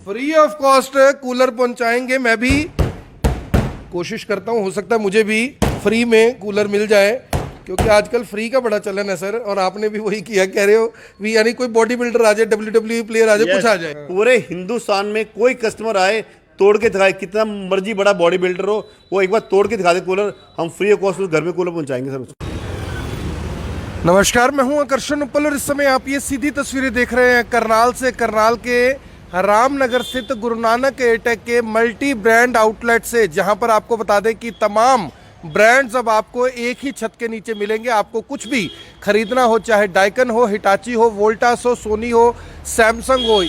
Free of cost cooler पहुंचाएंगे। मैं भी कोशिश करता हूं, हो सकता है मुझे भी फ्री में कूलर मिल जाए, क्योंकि आजकल फ्री का बड़ा चलन है सर। और आपने भी वही किया, कह रहे हो भी, यानी कोई बॉडी बिल्डर आ जाए, WWE प्लेयर आ जाए, कुछ आ जाए, पूरे हिंदुस्तान में कोई कस्टमर आए तोड़ के दिखाए, कितना मर्जी बड़ा बॉडी बिल्डर हो, वो एक बार तोड़ के दिखा दे कूलर, हम फ्री ऑफ कॉस्ट घर में कूलर पहुंचाएंगे सर उसको। नमस्कार, मैं हूं आकर्षण उपल और इस समय आप ये सीधी तस्वीरें देख रहे हैं करनाल से। करनाल के रामनगर स्थित गुरु नानक एयरटेक के मल्टी ब्रांड आउटलेट से, जहां पर आपको बता दें कि तमाम ब्रांड्स अब आपको एक ही छत के नीचे मिलेंगे। आपको कुछ भी खरीदना हो, चाहे डाइकन हो, हिटाची हो, वोल्टास हो, सोनी हो, सैमसंग हो,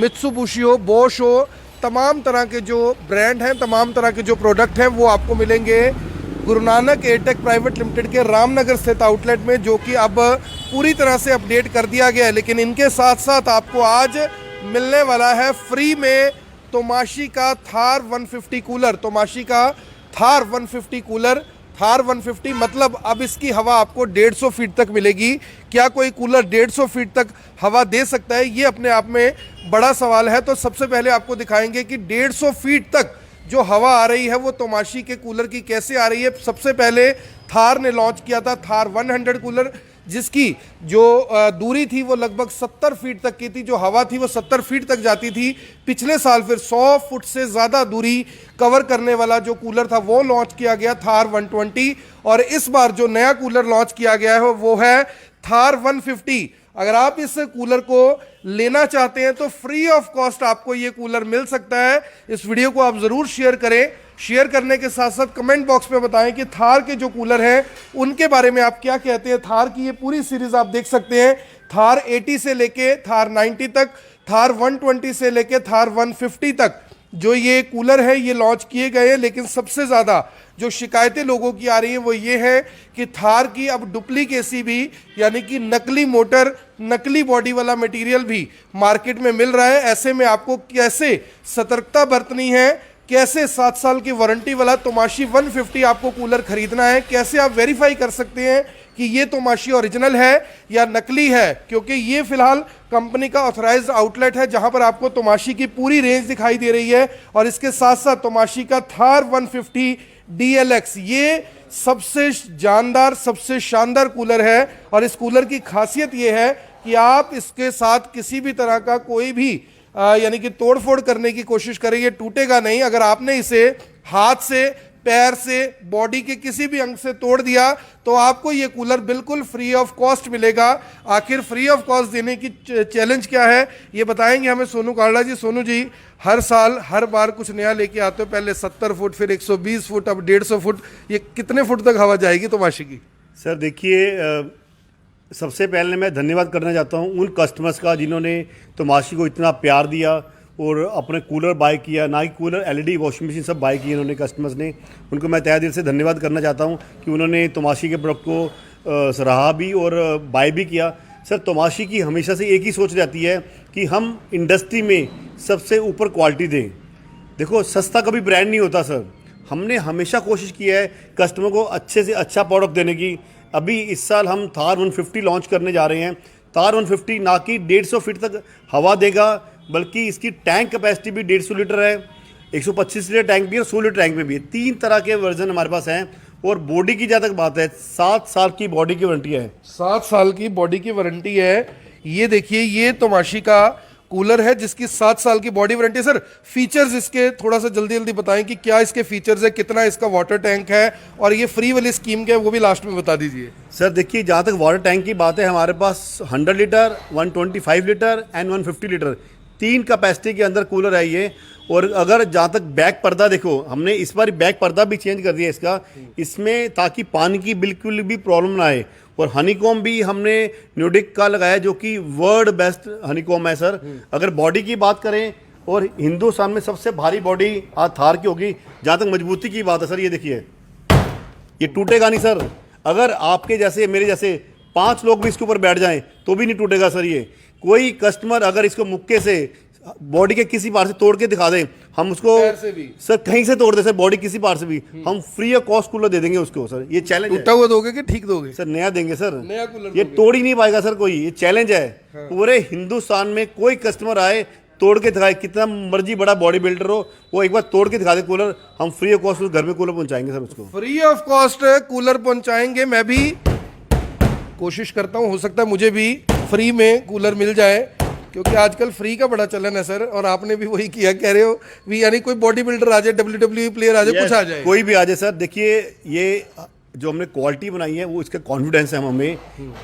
मित्सुबिशी हो, बोश हो, तमाम तरह के जो ब्रांड हैं, तमाम तरह के जो प्रोडक्ट हैं, वो आपको मिलेंगे Guru Nanak Airtech private limited के रामनगर स्थित आउटलेट में, जो कि अब पूरी तरह से अपडेट कर दिया गया है। लेकिन इनके साथ साथ आपको आज मिलने वाला है फ्री में तोमाशी का थार 150 कूलर। तोमाशी का थार 150 कूलर, थार 150 मतलब अब इसकी हवा आपको 150 फीट तक मिलेगी। क्या कोई कूलर 150 फीट तक हवा दे सकता है? ये अपने आप में बड़ा सवाल है। तो सबसे पहले आपको दिखाएंगे कि 150 फीट तक जो हवा आ रही है वो तोमाशी के कूलर की कैसे आ रही है। सबसे पहले थार ने लॉन्च किया था थार 100 कूलर, जिसकी जो दूरी थी वो लगभग 70 फीट तक की थी, जो हवा थी वो 70 फीट तक जाती थी। पिछले साल फिर 100 फुट से ज़्यादा दूरी कवर करने वाला जो कूलर था वो लॉन्च किया गया, थार 120। और इस बार जो नया कूलर लॉन्च किया गया है वो है थार 150। अगर आप इस कूलर को लेना चाहते हैं तो फ्री ऑफ कॉस्ट आपको ये कूलर मिल सकता है। इस वीडियो को आप ज़रूर शेयर करें। शेयर करने के साथ साथ कमेंट बॉक्स में बताएं कि थार के जो कूलर हैं उनके बारे में आप क्या कहते हैं। थार की ये पूरी सीरीज आप देख सकते हैं, थार 80 से लेके थार 90 तक, थार 120 से लेके थार 150 तक जो ये कूलर है ये लॉन्च किए गए हैं। लेकिन सबसे ज़्यादा जो शिकायतें लोगों की आ रही हैं वो ये है कि थार की अब डुप्लीकेसी भी, यानी कि नकली मोटर, नकली बॉडी वाला मटेरियल भी मार्केट में मिल रहा है। ऐसे में आपको कैसे सतर्कता बरतनी है, कैसे 7 साल की वारंटी वाला तोमाशी 150 आपको कूलर खरीदना है, कैसे आप वेरीफाई कर सकते हैं कि ये तोमाशी ओरिजिनल है या नकली है, क्योंकि ये फिलहाल कंपनी का ऑथराइज्ड आउटलेट है जहां पर आपको तोमाशी की पूरी रेंज दिखाई दे रही है। और इसके साथ साथ तोमाशी का थार 150 DLX ये सबसे जानदार, सबसे शानदार कूलर है। और इस कूलर की खासियत ये है कि आप इसके साथ किसी भी तरह का कोई भी यानी कि तोड़फोड़ करने की कोशिश करें, ये टूटेगा नहीं। अगर आपने इसे हाथ से, पैर से, बॉडी के किसी भी अंग से तोड़ दिया तो आपको ये कूलर बिल्कुल फ्री ऑफ कॉस्ट मिलेगा। आखिर फ्री ऑफ कॉस्ट देने की चैलेंज क्या है ये बताएंगे हमें सोनू कांडा जी। सोनू जी, हर साल हर बार कुछ नया लेके आते हो, पहले 70 फुट, फिर 120 फुट, अब 150 फुट, ये कितने फुट तक हवा जाएगी तोमाशी की? सर देखिए, सबसे पहले मैं धन्यवाद करना चाहता हूं उन कस्टमर्स का जिन्होंने तोमाशी को इतना प्यार दिया और अपने कूलर बाय किया, ना कि कूलर, LED, वॉशिंग मशीन सब बाय किए उन्होंने कस्टमर्स ने। उनको मैं तहे दिल से धन्यवाद करना चाहता हूं कि उन्होंने तोमाशी के प्रोडक्ट को सराहा भी और बाय भी किया। सर, तोमाशी की हमेशा से एक ही सोच रहती है कि हम इंडस्ट्री में सबसे ऊपर क्वालिटी दें। देखो, सस्ता कभी ब्रांड नहीं होता सर। हमने हमेशा कोशिश की है कस्टमर को अच्छे से अच्छा प्रोडक्ट देने की। अभी इस साल हम थार 150 लॉन्च करने जा रहे हैं। थार 150 ना कि 150 फीट तक हवा देगा, बल्कि इसकी टैंक कैपेसिटी भी 150 लीटर है, 125 लीटर टैंक भी है और 100 लीटर टैंक में भी है। 3 तरह के वर्जन हमारे पास हैं। और बॉडी की जहाँ तक बात है, 7 साल की बॉडी की वारंटी है। 7 साल की बॉडी की वारंटी है। ये देखिए, ये तोमाशी का कूलर है जिसकी 7 साल की बॉडी वारंटी है। सर, फीचर्स इसके थोड़ा सा जल्दी जल्दी बताएं कि क्या इसके फीचर्स है, कितना इसका वाटर टैंक है, और ये फ्री वाली स्कीम क्या है वो भी लास्ट में बता दीजिए। सर देखिए, जहाँ तक वाटर टैंक की बात है, हमारे पास 100 litre, 125 litre and 150 litre 3 capacity के अंदर कूलर है ये। और अगर जहाँ तक बैक पर्दा, देखो हमने इस बार बैक पर्दा भी चेंज कर दिया इसका, इसमें ताकि पानी की बिल्कुल भी प्रॉब्लम ना आए। और हनीकॉम भी हमने न्यूडिक का लगाया जो कि वर्ल्ड बेस्ट हनीकॉम है सर। अगर बॉडी की बात करें, और हिंदुस्तान में सबसे भारी बॉडी आज थार की होगी। जहाँ तक मजबूती की बात है सर, ये देखिए, ये टूटेगा नहीं सर। अगर आपके जैसे, मेरे जैसे 5 लोग भी इसके ऊपर बैठ जाएं तो भी नहीं टूटेगा सर। ये कोई कस्टमर अगर इसको मुक्के से, बॉडी के किसी पार्ट से तोड़ के दिखा दें, हम उसको सर कहीं से तोड़ दे सर, बॉडी किसी पार्ट से भी, हम फ्री ऑफ कॉस्ट कूलर दे देंगे उसको सर। ये चैलेंज है। टूटा हुआ दोगे कि ठीक दोगे? सर नया देंगे सर, नया कूलर ये तोड़ ही नहीं पाएगा सर कोई। ये चैलेंज है। पूरे हिंदुस्तान में कोई कस्टमर आए तोड़ के दिखाए, कितना मर्जी बड़ा बॉडी बिल्डर हो वो एक बार तोड़ के दिखा दे कूलर, हम फ्री ऑफ कॉस्ट घर में कूलर पहुंचाएंगे सर उसको। फ्री ऑफ कॉस्ट कूलर पहुंचाएंगे। मैं भी कोशिश करता हूं, हो सकता है मुझे भी फ्री में कूलर मिल जाए, क्योंकि आजकल फ्री का बड़ा चलन है सर। और आपने भी वही किया, कह रहे हो भी, यानी कोई बॉडी बिल्डर आ जाए, WWE प्लेयर आ जाए, कुछ आ जाए, कोई भी आ जाए सर। देखिए ये जो हमने क्वालिटी बनाई है वो इसका कॉन्फिडेंस है हमें।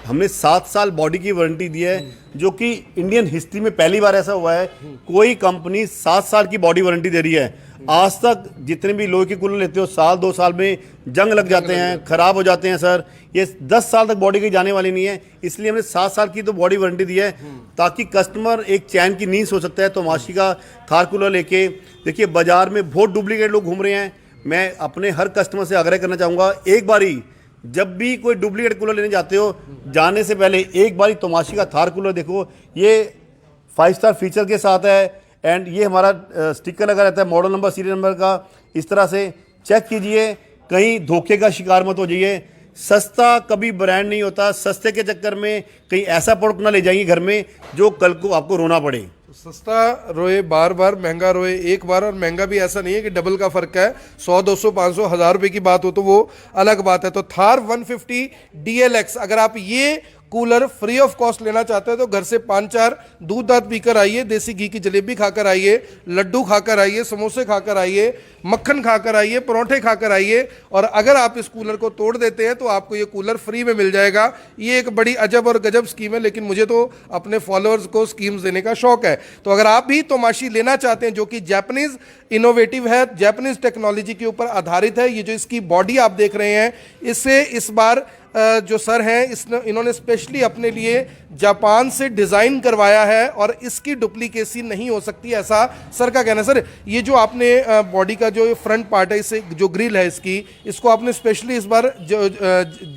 हमने 7 साल बॉडी की वारंटी दी है, जो कि इंडियन हिस्ट्री में पहली बार ऐसा हुआ है कोई कंपनी 7 साल की बॉडी वारंटी दे रही है। आज तक जितने भी लोहे के कूलर लेते हो, साल 2 साल में जंग लग जाते हैं, खराब हो जाते हैं सर। ये 10 साल तक बॉडी की जाने वाली नहीं है, इसलिए हमने 7 साल की तो बॉडी वारंटी दी है, ताकि कस्टमर एक चैन की नींद सो सकता है। तो तमाशी का थार कूलर लेके देखिए, बाजार में बहुत डुप्लीकेट लोग घूम रहे हैं। मैं अपने हर कस्टमर से आग्रह करना चाहूँगा, एक बारी जब भी कोई डुप्लीकेट कूलर लेने जाते हो, जाने से पहले एक बारी तमाशी का थार कूलर देखो। ये 5 स्टार फीचर के साथ है, एंड ये हमारा स्टिकर लगा रहता है मॉडल नंबर, सीरियल नंबर का। इस तरह से चेक कीजिए, कहीं धोखे का शिकार मत हो जाइए। सस्ता कभी ब्रांड नहीं होता, सस्ते के चक्कर में कहीं ऐसा प्रोडक्ट ना ले जाएंगे घर में जो कल को आपको रोना पड़े। सस्ता रोए बार बार, महंगा रोए एक बार। और महंगा भी ऐसा नहीं है कि डबल का फर्क है, 100, 200, 500, 1000 रुपए की बात हो तो वो अलग बात है। तो थार 150 DLX, अगर आप ये कूलर फ्री ऑफ कॉस्ट लेना चाहते हैं तो घर से 5-4 दूध दांत पीकर आइए, देसी घी की जलेबी खाकर आइए, लड्डू खाकर आइए, समोसे खाकर आइए, मक्खन खाकर आइए, परोठे खाकर आइए। और अगर आप इस कूलर को तोड़ देते हैं तो आपको ये कूलर फ्री में मिल जाएगा। ये एक बड़ी अजब और गजब स्कीम है, लेकिन मुझे तो अपने फॉलोअर्स को स्कीम्स देने का शौक है। तो अगर आप भी तमाशी लेना चाहते हैं, जो कि जापानीज इनोवेटिव है, जापानीज टेक्नोलॉजी के ऊपर आधारित है, ये जो इसकी बॉडी आप देख रहे हैं, इससे इस बार जो सर हैं इन्होंने स्पेशली अपने लिए जापान से डिज़ाइन करवाया है, और इसकी डुप्लीकेसी नहीं हो सकती, ऐसा सर का कहना है। सर, ये जो आपने बॉडी का जो फ्रंट पार्ट है, इसे जो ग्रिल है इसको आपने स्पेशली इस बार जो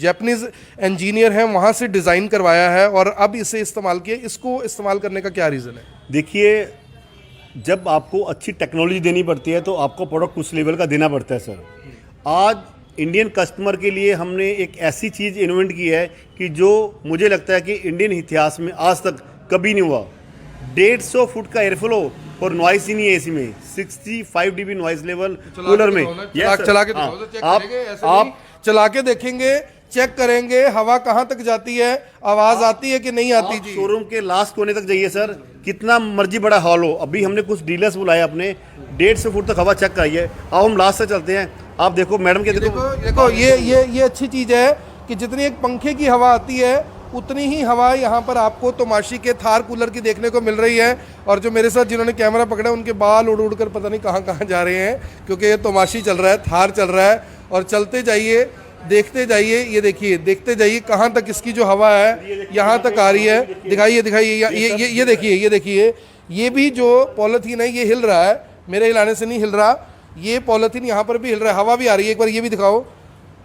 जापानीज इंजीनियर हैं वहाँ से डिज़ाइन करवाया है, और अब इसे इस्तेमाल किया। इसको इस्तेमाल करने का क्या रीज़न है? देखिए, जब आपको अच्छी टेक्नोलॉजी देनी पड़ती है तो आपको प्रोडक्ट उस लेवल का देना पड़ता है सर। आज इंडियन कस्टमर के लिए हमने एक ऐसी चीज़ इन्वेंट की है कि जो मुझे लगता है कि इंडियन इतिहास में आज तक कभी नहीं हुआ। 150 फुट का एयरफ्लो और नॉइस ही नहीं है एसी में, 65 dB नॉइस लेवल कूलर में। चला के आप चला के देखेंगे, चेक करेंगे हवा कहाँ तक जाती है, आवाज आती है कि नहीं आती जी। शोरूम के लास्ट कोने तक जाइए सर, कितना मर्जी बड़ा हॉल हो। अभी हमने कुछ डीलर्स बुलाए अपने, 150 फुट तक हवा चेक कराइए। अब हम लास्ट से चलते हैं, आप देखो मैडम के देखो ये अच्छी चीज़ है कि जितनी एक पंखे की हवा आती है उतनी ही हवा यहाँ पर आपको तमाशी के थार कूलर की देखने को मिल रही है। और जो मेरे साथ जिन्होंने कैमरा पकड़ा उनके बाल उड़ उड़ कर पता नहीं कहाँ कहाँ जा रहे हैं, क्योंकि ये तमाशी चल रहा है, थार चल रहा है। और चलते जाइए, देखते जाइए, ये देखिए, देखते जाइए कहाँ तक इसकी जो हवा है यहाँ तक आ रही है। दिखाइए ये देखिए, ये भी जो पॉलीथीन है ये हिल रहा है, मेरे हिलाने से नहीं हिल रहा, ये पॉलीथीन यहाँ पर भी हिल रहा है, हवा भी आ रही है। एक बार ये भी दिखाओ,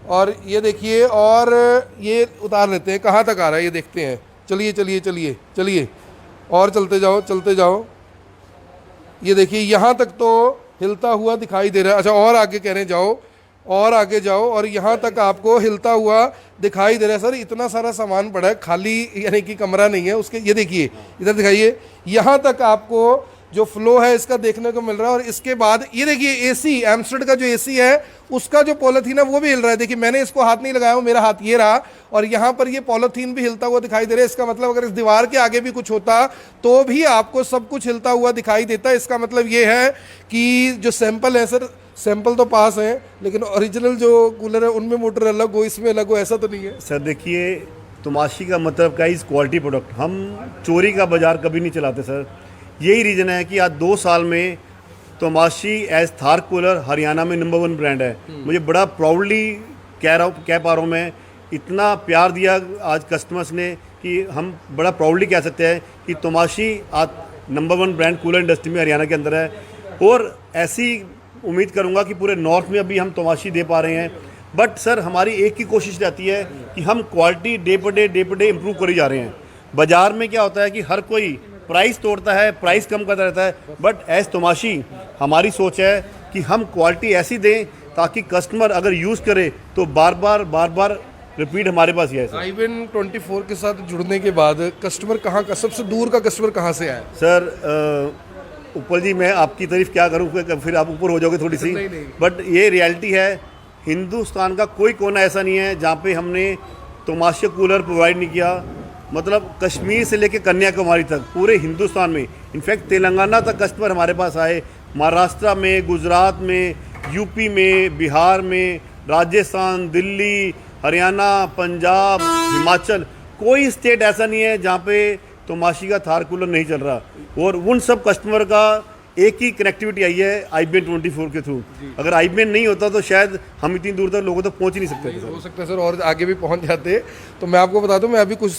और ये देखिए, और ये उतार लेते हैं, कहाँ तक आ रहा है ये देखते हैं। चलिए और चलते जाओ। ये देखिए, यहाँ तक तो हिलता हुआ दिखाई दे रहा है। अच्छा, और आगे कह रहे हैं जाओ, और आगे जाओ, और यहाँ तक आपको हिलता हुआ दिखाई दे रहा है। सर, इतना सारा सामान पड़ा है, खाली यानी कि कमरा नहीं है उसके। ये देखिए, इधर दिखाइए, यहाँ तक आपको जो फ्लो है इसका देखने को मिल रहा है। और इसके बाद ये देखिए, एसी एमस्टर्ड का जो एसी है उसका जो पॉलीथीन है वो भी हिल रहा है। देखिए, मैंने इसको हाथ नहीं लगाया हूँ, मेरा हाथ ये रहा, और यहाँ पर ये पॉलीथीन भी हिलता हुआ दिखाई दे रहा है। इसका मतलब अगर इस दीवार के आगे भी कुछ होता तो भी आपको सब कुछ हिलता हुआ दिखाई देता है। इसका मतलब ये है कि जो सैंपल है सर, सैंपल तो पास है, लेकिन ओरिजिनल जो कूलर है उनमें मोटर अलग हो, इसमें अलग हो, ऐसा तो नहीं है सर। देखिए, तमाशी का मतलब क्या है, इस क्वालिटी प्रोडक्ट। हम चोरी का बाजार कभी नहीं चलाते सर। यही रीज़न है कि आज 2 साल में तमाशी एज थार कूलर हरियाणा में नंबर 1 ब्रांड है। मुझे बड़ा प्राउडली कह पा रहा हूँ मैं, इतना प्यार दिया आज कस्टमर्स ने कि हम बड़ा प्राउडली कह सकते हैं कि तमाशी आज नंबर 1 ब्रांड कूलर इंडस्ट्री में हरियाणा के अंदर है। और ऐसी उम्मीद करूंगा कि पूरे नॉर्थ में अभी हम तमाशी दे पा रहे हैं। बट सर, हमारी एक ही कोशिश रहती है कि हम quality day per day improve करी जा रहे हैं। बाज़ार में क्या होता है कि हर कोई प्राइस तोड़ता है, प्राइस कम करता रहता है, बट एज तमाशी हमारी सोच है कि हम क्वालिटी ऐसी दें ताकि कस्टमर अगर यूज़ करे तो बार बार रिपीट हमारे पास ही है। आईवेन 24 के साथ जुड़ने के बाद कस्टमर कहाँ का सबसे दूर का कस्टमर कहाँ से आया? सर, उपल जी मैं आपकी तारीफ क्या करूं, फिर आप ऊपर हो जाओगे थोड़ी सी। नहीं, नहीं। बट ये रियलिटी है, हिंदुस्तान का कोई कोना ऐसा नहीं है जहाँ पे हमने तमाशा कूलर प्रोवाइड नहीं किया। मतलब कश्मीर से लेकर कन्याकुमारी तक पूरे हिंदुस्तान में, इनफैक्ट तेलंगाना तक कस्टमर हमारे पास आए, महाराष्ट्र में, गुजरात में, यूपी में, बिहार में, राजस्थान, दिल्ली, हरियाणा, पंजाब, हिमाचल, कोई स्टेट ऐसा नहीं है जहाँ पे तमाशी का थार कूलर नहीं चल रहा। और उन सब कस्टमर का एक ही कनेक्टिविटी आई है IBN 24 के थ्रू। अगर IBN नहीं होता तो शायद हम इतनी दूर तक लोगों तक पहुंच ही नहीं सकते थे हो सर। सकता है सर और आगे भी पहुंच जाते। तो मैं आपको बता दूं, मैं अभी कुछ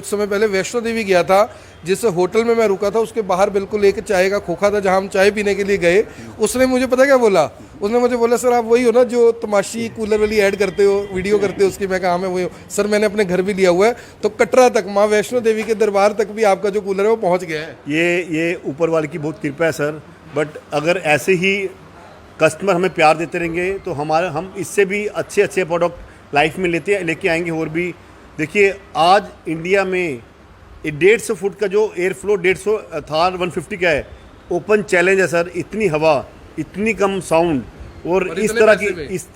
समय पहले वैष्णो देवी गया था। जिस होटल में मैं रुका था उसके बाहर बिल्कुल एक चाय का खोखा था, जहां हम चाय पीने के लिए गए। उसने मुझे पता क्या बोला, उसने मुझे बोला सर आप वही हो ना जो तमाशी कूलर वाली ऐड करते हो, वीडियो करते हो उसकी। मैं कहा हाँ मैं वही हूँ सर, मैंने अपने घर भी लिया हुआ है। तो कटरा तक, माँ वैष्णो देवी के दरबार तक भी आपका जो कूलर है वो पहुँच गया है। ये ऊपर वाले की बहुत कृपा है सर। बट अगर ऐसे ही कस्टमर हमें प्यार देते रहेंगे तो हम इससे भी अच्छे अच्छे प्रोडक्ट लाइफ में लेके आएंगे। और भी देखिए, आज इंडिया में 150 फुट का जो एयर फ्लो 150 थार 150 का है, ओपन चैलेंज है सर। इतनी हवा, इतनी कम साउंड और इस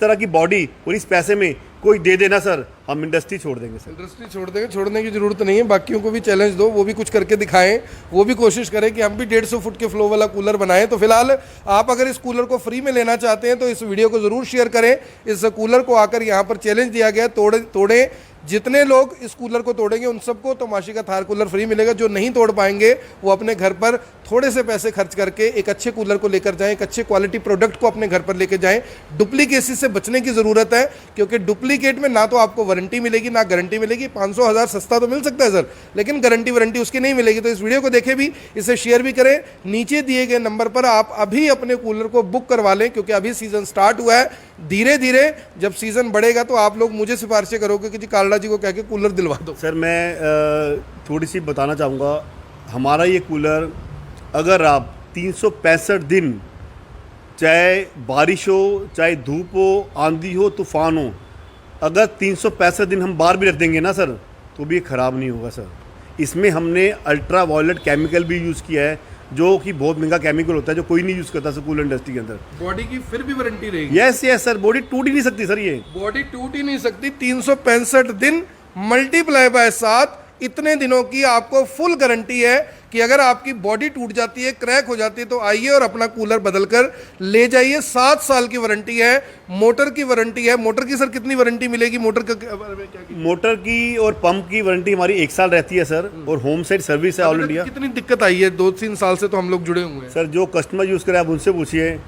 तरह की बॉडी और इस पैसे में कोई दे देना सर, हम इंडस्ट्री छोड़ देंगे सर। इंडस्ट्री छोड़ देंगे, छोड़ने की जरूरत नहीं है। बाकियों को भी चैलेंज दो, वो भी कुछ करके दिखाएं, वो भी कोशिश करें कि हम भी 150 फुट के फ्लो वाला कूलर बनाएं। तो फिलहाल आप अगर इस कूलर को फ्री में लेना चाहते हैं तो इस वीडियो को जरूर शेयर करें। इस कूलर को आकर यहाँ पर चैलेंज दिया गया, तोड़े। जितने लोग इस कूलर को तोड़ेंगे उन सबको तमाशी का थार कूलर फ्री मिलेगा। जो नहीं तोड़ पाएंगे वो अपने घर पर थोड़े से पैसे खर्च करके एक अच्छे कूलर को लेकर जाएं, एक अच्छे क्वालिटी प्रोडक्ट को अपने घर पर लेकर जाएं। डुप्लीकेसी से बचने की जरूरत है, क्योंकि डुप्लीकेट में ना तो आपको वारंटी मिलेगी ना गारंटी मिलेगी। 500-1000 सस्ता तो मिल सकता है सर, लेकिन गारंटी वारंटी उसकी नहीं मिलेगी। तो इस वीडियो को देखें भी, इसे शेयर भी करें। नीचे दिए गए नंबर पर आप अभी अपने कूलर को बुक करवा लें, क्योंकि अभी सीजन स्टार्ट हुआ है। धीरे धीरे जब सीजन बढ़ेगा तो आप लोग मुझे सिफारिशें करोगे कि जी कालड़ा जी को कह के कूलर दिलवा दो। सर मैं थोड़ी सी बताना चाहूँगा, हमारा ये कूलर अगर आप 365 दिन, चाहे बारिश हो, चाहे धूप हो, आंधी हो, तूफान हो, अगर 365 दिन हम बाहर भी रख देंगे ना सर, तो भी ये ख़राब नहीं होगा सर। इसमें हमने अल्ट्रा वायलेट केमिकल भी यूज़ किया है, जो कि बहुत महंगा केमिकल होता है, जो कोई नहीं यूज़ करता सर कूलर इंडस्ट्री के अंदर। बॉडी की फिर भी वारंटी रहेगी। यस सर, बॉडी टूट ही नहीं सकती सर। ये बॉडी टूट ही नहीं सकती। 365 दिन मल्टीप्लाई बाय 7, इतने दिनों की आपको फुल गारंटी है कि अगर आपकी बॉडी टूट जाती है, क्रैक हो जाती है, तो आइए और अपना कूलर बदल कर ले जाइए। 7 साल की वारंटी है। मोटर की वारंटी है। मोटर की सर कितनी वारंटी मिलेगी? मोटर की और पंप की वारंटी हमारी 1 साल रहती है सर, और होम साइड सर्विस है ऑल इंडिया। कितनी दिक्कत आई है? 2-3 साल से तो हम लोग जुड़े हुए हैं सर। जो कस्टमर यूज़ करे आप उनसे पूछिए।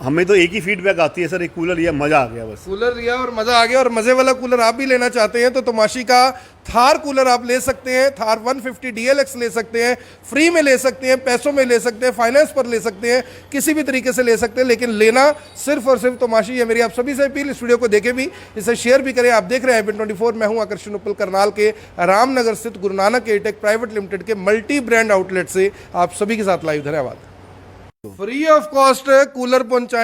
हमें तो एक ही फीडबैक आती है सर, एक कूलर लिया, मज़ा आ गया बस। कूलर लिया और मज़ा आ गया। और मज़े वाला कूलर आप भी लेना चाहते हैं तो तमाशी का थार कूलर आप ले सकते हैं। थार 150 DLX ले सकते हैं, फ्री में ले सकते हैं, पैसों में ले सकते हैं, फाइनेंस पर ले सकते हैं, किसी भी तरीके से ले सकते हैं, लेकिन लेना सिर्फ और सिर्फ तमाशी है। मेरी आप सभी से अपील, इस वीडियो को देखें भी, इसे शेयर भी करें। आप देख रहे हैं IBN 24। मैं हूं आकर्षण उपल, करनाल के रामनगर स्थित Guru Nanak Airtech private limited के मल्टी ब्रांड आउटलेट से आप सभी के साथ लाइव। धन्यवाद। फ्री ऑफ कॉस्ट कूलर पहुंचाएं।